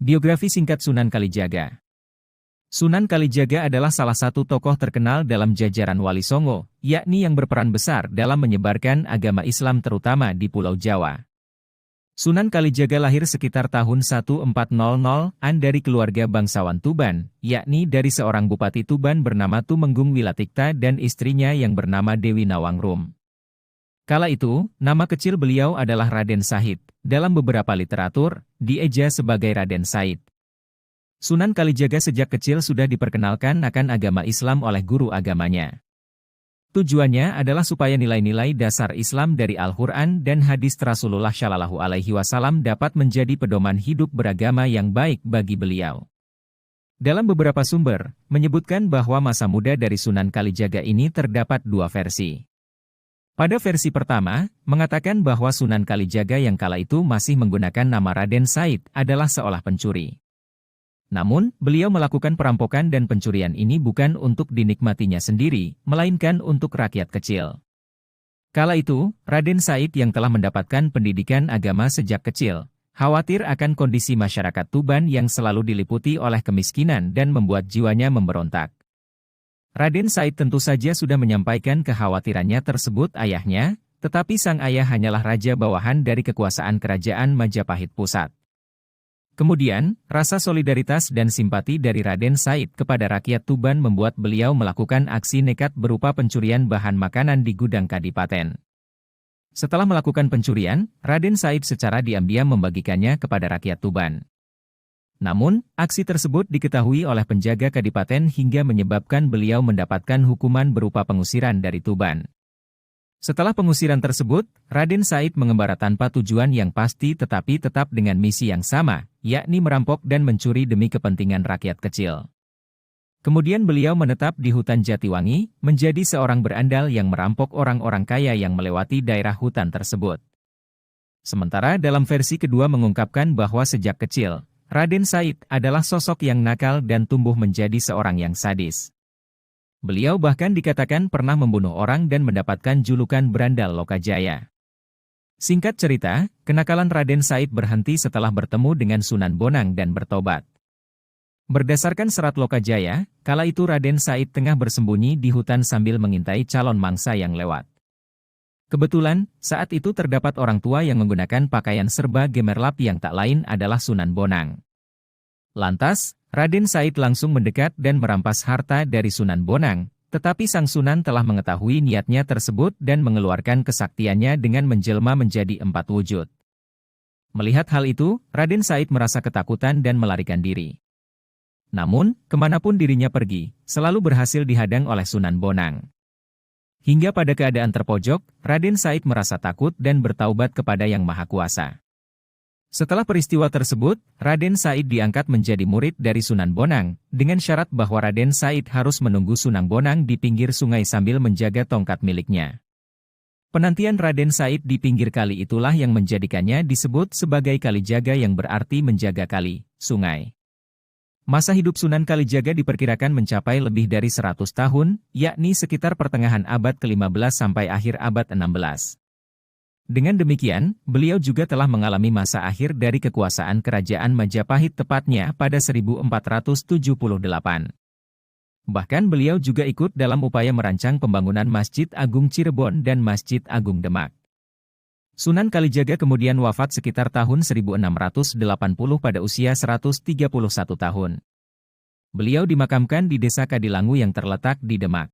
Biografi singkat Sunan Kalijaga. Sunan Kalijaga adalah salah satu tokoh terkenal dalam jajaran Wali Songo, yakni yang berperan besar dalam menyebarkan agama Islam terutama di Pulau Jawa. Sunan Kalijaga lahir sekitar tahun 1400-an dari keluarga bangsawan Tuban, yakni dari seorang bupati Tuban bernama Tumenggung Wilatikta dan istrinya yang bernama Dewi Nawangrum. Kala itu, nama kecil beliau adalah Raden Sahid. Dalam beberapa literatur, dieja sebagai Raden Said. Sunan Kalijaga sejak kecil sudah diperkenalkan akan agama Islam oleh guru agamanya. Tujuannya adalah supaya nilai-nilai dasar Islam dari Al-Quran dan hadis Rasulullah Shallallahu Alaihi Wasallam dapat menjadi pedoman hidup beragama yang baik bagi beliau. Dalam beberapa sumber, menyebutkan bahwa masa muda dari Sunan Kalijaga ini terdapat dua versi. Pada versi pertama, mengatakan bahwa Sunan Kalijaga yang kala itu masih menggunakan nama Raden Said adalah seolah pencuri. Namun, beliau melakukan perampokan dan pencurian ini bukan untuk dinikmatinya sendiri, melainkan untuk rakyat kecil. Kala itu, Raden Said yang telah mendapatkan pendidikan agama sejak kecil, khawatir akan kondisi masyarakat Tuban yang selalu diliputi oleh kemiskinan dan membuat jiwanya memberontak. Raden Said tentu saja sudah menyampaikan kekhawatirannya tersebut ayahnya, tetapi sang ayah hanyalah raja bawahan dari kekuasaan kerajaan Majapahit Pusat. Kemudian, rasa solidaritas dan simpati dari Raden Said kepada rakyat Tuban membuat beliau melakukan aksi nekat berupa pencurian bahan makanan di gudang kadipaten. Setelah melakukan pencurian, Raden Said secara diam-diam membagikannya kepada rakyat Tuban. Namun, aksi tersebut diketahui oleh penjaga kadipaten hingga menyebabkan beliau mendapatkan hukuman berupa pengusiran dari Tuban. Setelah pengusiran tersebut, Raden Said mengembara tanpa tujuan yang pasti tetapi tetap dengan misi yang sama, yakni merampok dan mencuri demi kepentingan rakyat kecil. Kemudian beliau menetap di hutan Jatiwangi, menjadi seorang berandal yang merampok orang-orang kaya yang melewati daerah hutan tersebut. Sementara dalam versi kedua mengungkapkan bahwa sejak kecil, Raden Said adalah sosok yang nakal dan tumbuh menjadi seorang yang sadis. Beliau bahkan dikatakan pernah membunuh orang dan mendapatkan julukan Berandal Lokajaya. Singkat cerita, kenakalan Raden Said berhenti setelah bertemu dengan Sunan Bonang dan bertobat. Berdasarkan serat Lokajaya, kala itu Raden Said tengah bersembunyi di hutan sambil mengintai calon mangsa yang lewat. Kebetulan, saat itu terdapat orang tua yang menggunakan pakaian serba gemerlap yang tak lain adalah Sunan Bonang. Lantas, Raden Said langsung mendekat dan merampas harta dari Sunan Bonang, tetapi sang Sunan telah mengetahui niatnya tersebut dan mengeluarkan kesaktiannya dengan menjelma menjadi 4 wujud. Melihat hal itu, Raden Said merasa ketakutan dan melarikan diri. Namun, kemanapun dirinya pergi, selalu berhasil dihadang oleh Sunan Bonang. Hingga pada keadaan terpojok, Raden Said merasa takut dan bertaubat kepada Yang Maha Kuasa. Setelah peristiwa tersebut, Raden Said diangkat menjadi murid dari Sunan Bonang, dengan syarat bahwa Raden Said harus menunggu Sunan Bonang di pinggir sungai sambil menjaga tongkat miliknya. Penantian Raden Said di pinggir kali itulah yang menjadikannya disebut sebagai Kalijaga yang berarti menjaga kali, sungai. Masa hidup Sunan Kalijaga diperkirakan mencapai lebih dari 100 tahun, yakni sekitar pertengahan abad ke-15 sampai akhir abad 16. Dengan demikian, beliau juga telah mengalami masa akhir dari kekuasaan kerajaan Majapahit tepatnya pada 1478. Bahkan beliau juga ikut dalam upaya merancang pembangunan Masjid Agung Cirebon dan Masjid Agung Demak. Sunan Kalijaga kemudian wafat sekitar tahun 1680 pada usia 131 tahun. Beliau dimakamkan di Desa Kadilangu yang terletak di Demak.